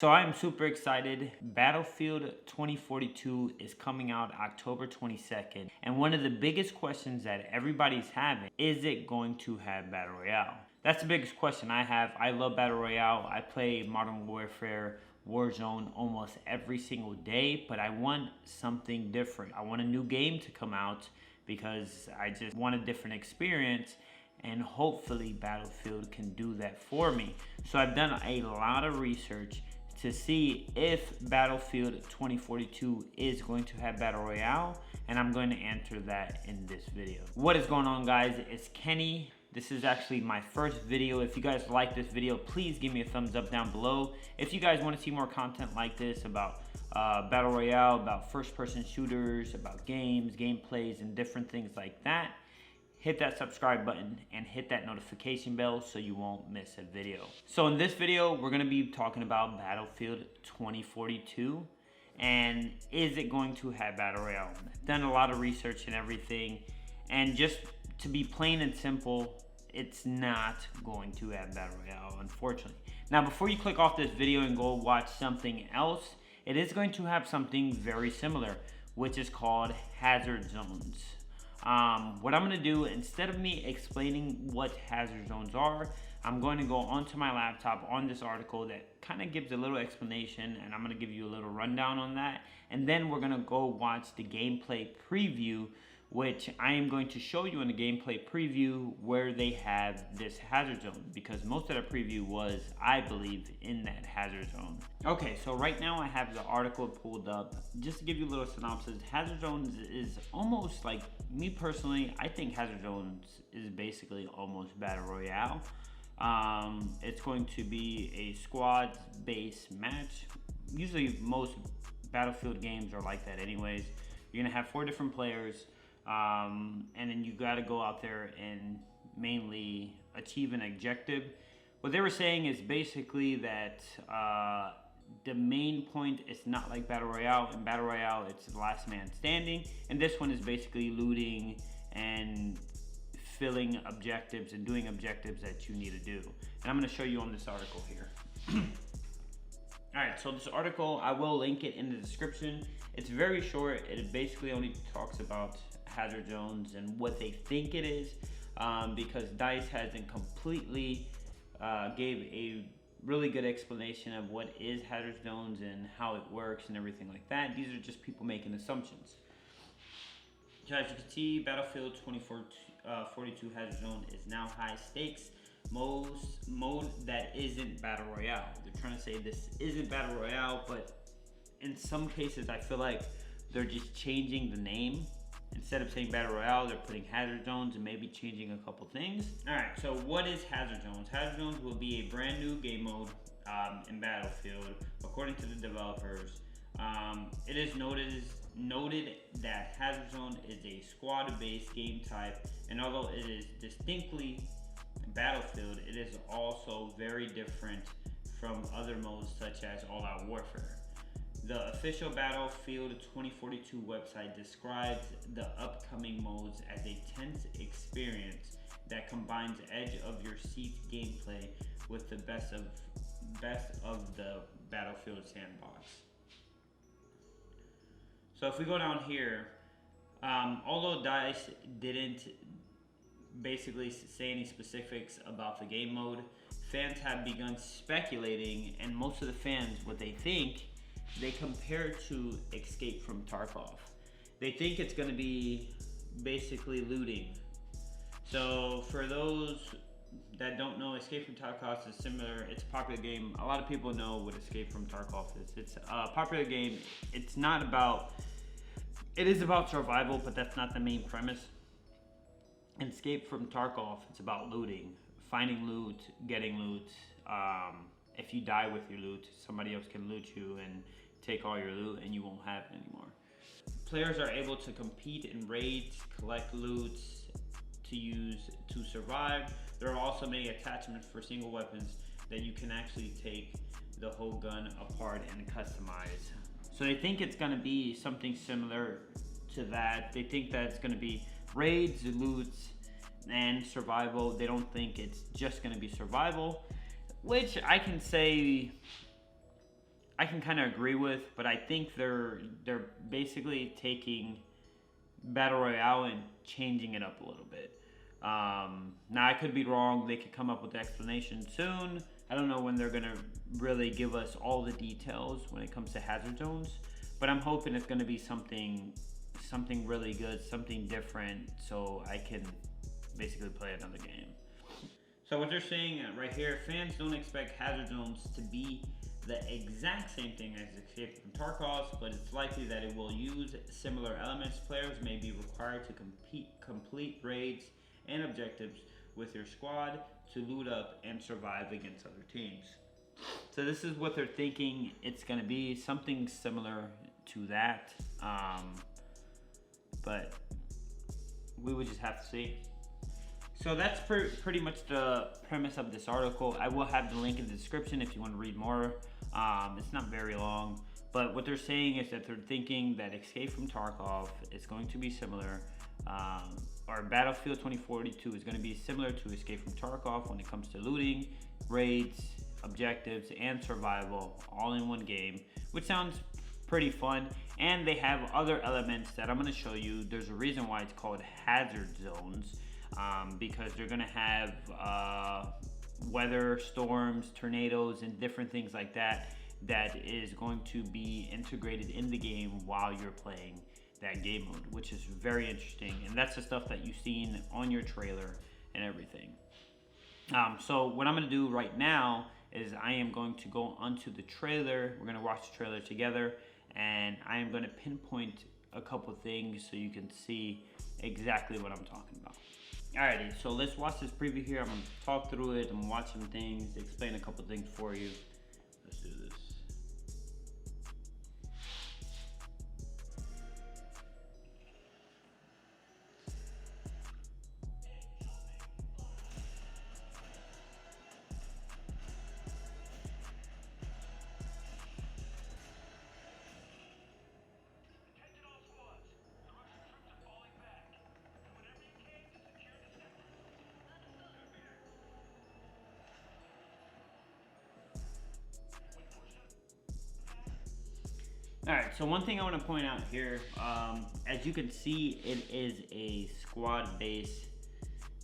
So I'm super excited. Battlefield 2042 is coming out October 22nd. And one of the biggest questions that everybody's having, is it going to have Battle Royale? That's the biggest question I have. I love Battle Royale. I play Modern Warfare, Warzone almost every single day, but I want something different. I want a new game to come out because I just want a different experience, and hopefully Battlefield can do that for me. So I've done a lot of research to see if Battlefield 2042 is going to have Battle Royale, and I'm going to answer that in this video. What is going on, guys? It's Kenny. This is actually my first video. If you guys like this video, please give me a thumbs up down below. If you guys want to see more content like this about Battle Royale, about first-person shooters, about games, gameplays, and different things like that, hit that subscribe button and hit that notification bell so you won't miss a video. So in this video, we're gonna be talking about Battlefield 2042 and is it going to have Battle Royale? I've done a lot of research and everything, and just to be plain and simple, it's not going to have Battle Royale, unfortunately. Now, before you click off this video and go watch something else, it is going to have something very similar, which is called hazard zones. What I'm going to do, instead of me explaining what hazard zones are, I'm going to go onto my laptop on this article that kind of gives a little explanation, and I'm going to give you a little rundown on that. And then we're going to go watch the gameplay preview, which I am going to show you in the gameplay preview where they have this hazard zone, because most of the preview was, I believe, in that hazard zone. Okay, so right now I have the article pulled up. Just to give you a little synopsis, hazard zones is almost like, me personally, I think hazard zones is basically almost Battle Royale. It's going to be a squad-based match. Usually most Battlefield games are like that anyways. You're gonna have 4 different players. And then you got to go out there and mainly achieve an objective. What they were saying is basically that the main point is not like Battle Royale. In Battle Royale, it's the last man standing, and this one is basically looting and filling objectives and doing objectives that you need to do. And I'm going to show you on this article here. Alright, so this article, I will link it in the description. It's very short. It basically only talks about hazard zones and what they think it is, because DICE hasn't completely gave a really good explanation of what is hazard zones and how it works and everything like that. These are just people making assumptions. So as you can see, Battlefield 2042 hazard zone is now high stakes mode that isn't Battle Royale. They're trying to say this isn't Battle Royale, but in some cases I feel like they're just changing the name. Instead of saying Battle Royale, they're putting hazard zones and maybe changing a couple things. Alright, so what is hazard zones? Hazard zones will be a brand new game mode in Battlefield, according to the developers. It is noted that hazard zone is a squad-based game type, and although it is distinctly Battlefield, it is also very different from other modes such as all-out warfare. The official Battlefield 2042 website describes the upcoming modes as a tense experience that combines edge of your seat gameplay with the best of the Battlefield sandbox. So if we go down here, although DICE didn't basically say any specifics about the game mode, fans have begun speculating, and most of the fans, what they think, they compare to Escape from Tarkov. They think it's going to be basically looting. So for those that don't know, Escape from Tarkov is similar. It's a popular game. A lot of people know what Escape from Tarkov is. It's a popular game. It's not about, it is about survival, but that's not the main premise. Escape from Tarkov, it's about looting, finding loot, getting loot. If you die with your loot, somebody else can loot you and take all your loot and you won't have it anymore. Players are able to compete in raids, collect loot to use to survive. There are also many attachments for single weapons that you can actually take the whole gun apart and customize. So they think it's going to be something similar to that. They think that it's going to be raids, loots, and survival. They don't think it's just going to be survival, which I can say I can kind of agree with, but I think they're basically taking Battle Royale and changing it up a little bit. Now I could be wrong. They could come up with the explanation soon. I don't know when they're gonna really give us all the details when it comes to hazard zones, but I'm hoping it's gonna be something really good, something different, so I can basically play another game. So what they're saying right here, fans don't expect hazard zones to be the exact same thing as Escape from Tarkov, but it's likely that it will use similar elements. Players may be required to complete raids and objectives with your squad to loot up and survive against other teams. So this is what they're thinking it's going to be, something similar to that, but we would just have to see. So that's pretty much the premise of this article. I will have the link in the description if you want to read more. It's not very long, but what they're saying is that they're thinking that Escape from Tarkov is going to be similar, or Battlefield 2042 is going to be similar to Escape from Tarkov when it comes to looting, raids, objectives, and survival all in one game, which sounds pretty fun. And they have other elements that I'm going to show you. There's a reason why it's called hazard zones, because they're going to have weather, storms, tornadoes, and different things like that is going to be integrated in the game while you're playing that game mode, which is very interesting. And that's the stuff that you've seen on your trailer and everything. So what I'm going to do right now is I am going to go onto the trailer. We're going to watch the trailer together, and I am going to pinpoint a couple things so you can see exactly what I'm talking about. Alrighty, so let's watch this preview here. I'm going to talk through it. I'm watch some things, explain a couple things for you. Let's do this. Alright, so one thing I want to point out here, as you can see, it is a squad-based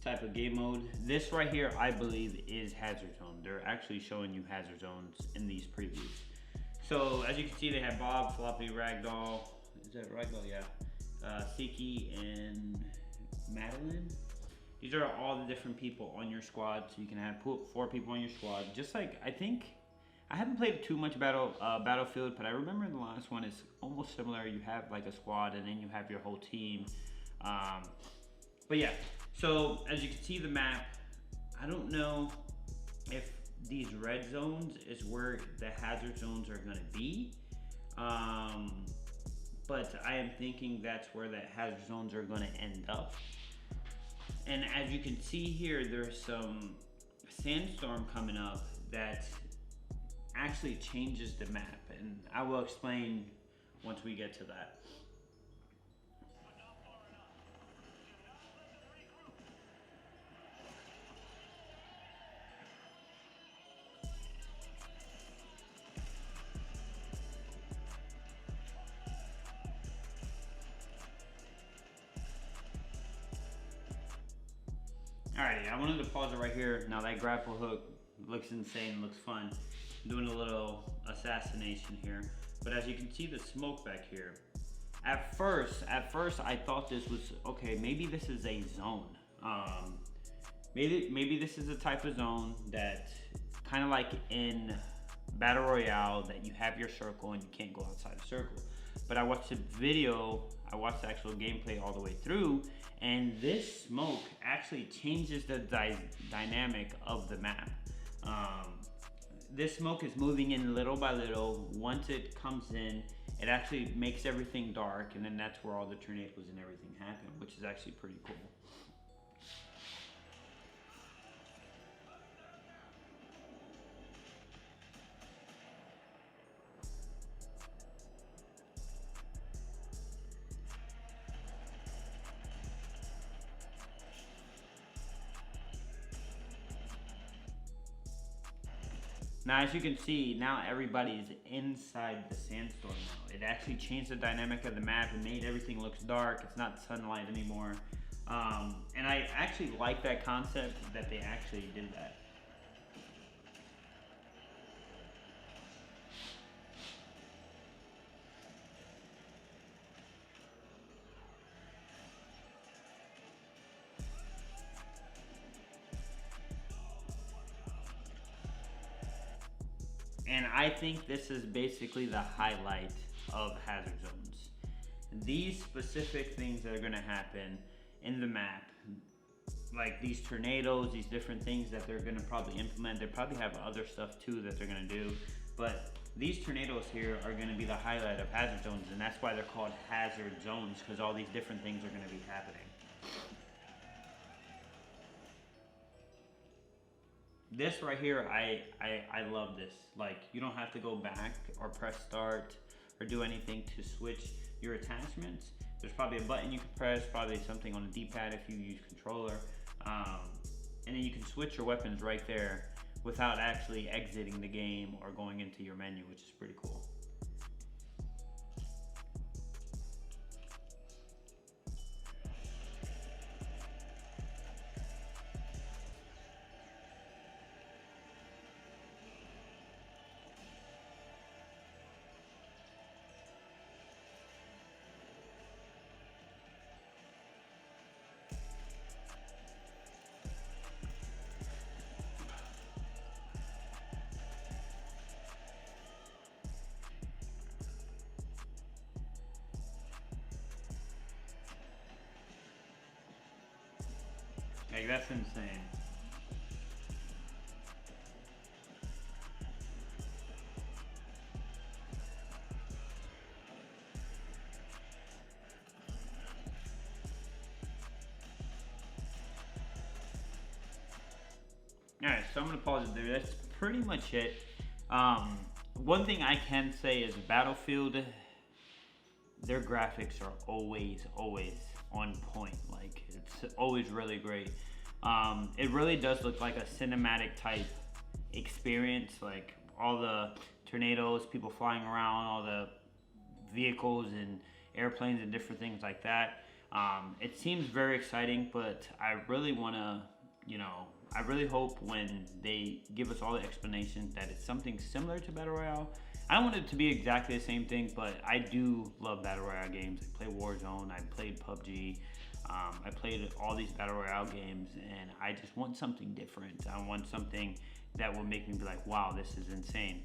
type of game mode. This right here, I believe, is hazard zone. They're actually showing you hazard zones in these previews. So as you can see, they have Bob, Floppy, Ragdoll. Is that Ragdoll? Yeah. Siki and Madeline. These are all the different people on your squad, so you can have 4 people on your squad. Just like, I haven't played too much Battlefield, but I remember the last one is almost similar. You have like a squad, and then you have your whole team. But yeah, so as you can see the map, I don't know if these red zones is where the hazard zones are going to be. But I am thinking that's where the hazard zones are going to end up. And as you can see here, there's some sandstorm coming up that actually changes the map, and I will explain once we get to that. Alrighty, I wanted to pause it right here. Now that grapple hook looks insane, looks fun. I'm doing a little assassination here. But as you can see the smoke back here, at first I thought this was, okay, maybe this is a zone. Maybe this is a type of zone that, kind of like in Battle Royale, that you have your circle and you can't go outside the circle. But I watched the video, I watched the actual gameplay all the way through, and this smoke actually changes the dynamic of the map. This smoke is moving in little by little. Once it comes in, it actually makes everything dark, and then that's where all the tornadoes and everything happen, which is actually pretty cool. Now, as you can see, now everybody's inside the sandstorm now. It actually changed the dynamic of the map. It made everything look dark. It's not sunlight anymore. And I actually like that concept that they actually did that. And I think this is basically the highlight of Hazard Zones. These specific things that are gonna happen in the map, like these tornadoes, these different things that they're gonna probably implement. They probably have other stuff too that they're gonna do, but these tornadoes here are gonna be the highlight of Hazard Zones, and that's why they're called Hazard Zones, because all these different things are gonna be happening. This right here, I love this. Like, you don't have to go back or press start or do anything to switch your attachments. There's probably a button you can press, probably something on the D-pad if you use controller. And then you can switch your weapons right there without actually exiting the game or going into your menu, which is pretty cool. Like, that's insane. Alright, so I'm gonna pause it there. That's pretty much it. One thing I can say is Battlefield, their graphics are always on point. Like, it's always really great. It really does look like a cinematic type experience, like all the tornadoes, people flying around, all the vehicles and airplanes and different things like that. It seems very exciting, but I really want to, I really hope when they give us all the explanations that it's something similar to Battle Royale. I don't want it to be exactly the same thing, but I do love Battle Royale games. I play Warzone, I played PUBG, I played all these Battle Royale games, and I just want something different. I want something that will make me be like, wow, this is insane.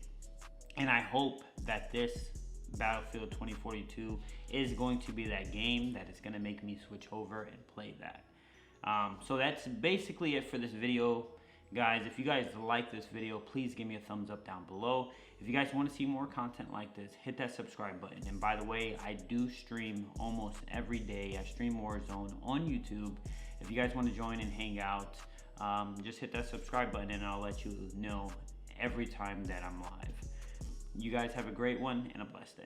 And I hope that this Battlefield 2042 is going to be that game that is going to make me switch over and play that. So that's basically it for this video, guys. If you guys like this video, please give me a thumbs up down below. If you guys want to see more content like this, hit that subscribe button. And by the way, I do stream almost every day. I stream Warzone on YouTube. If you guys want to join and hang out, just hit that subscribe button and I'll let you know every time that I'm live. You guys have a great one and a blessed day.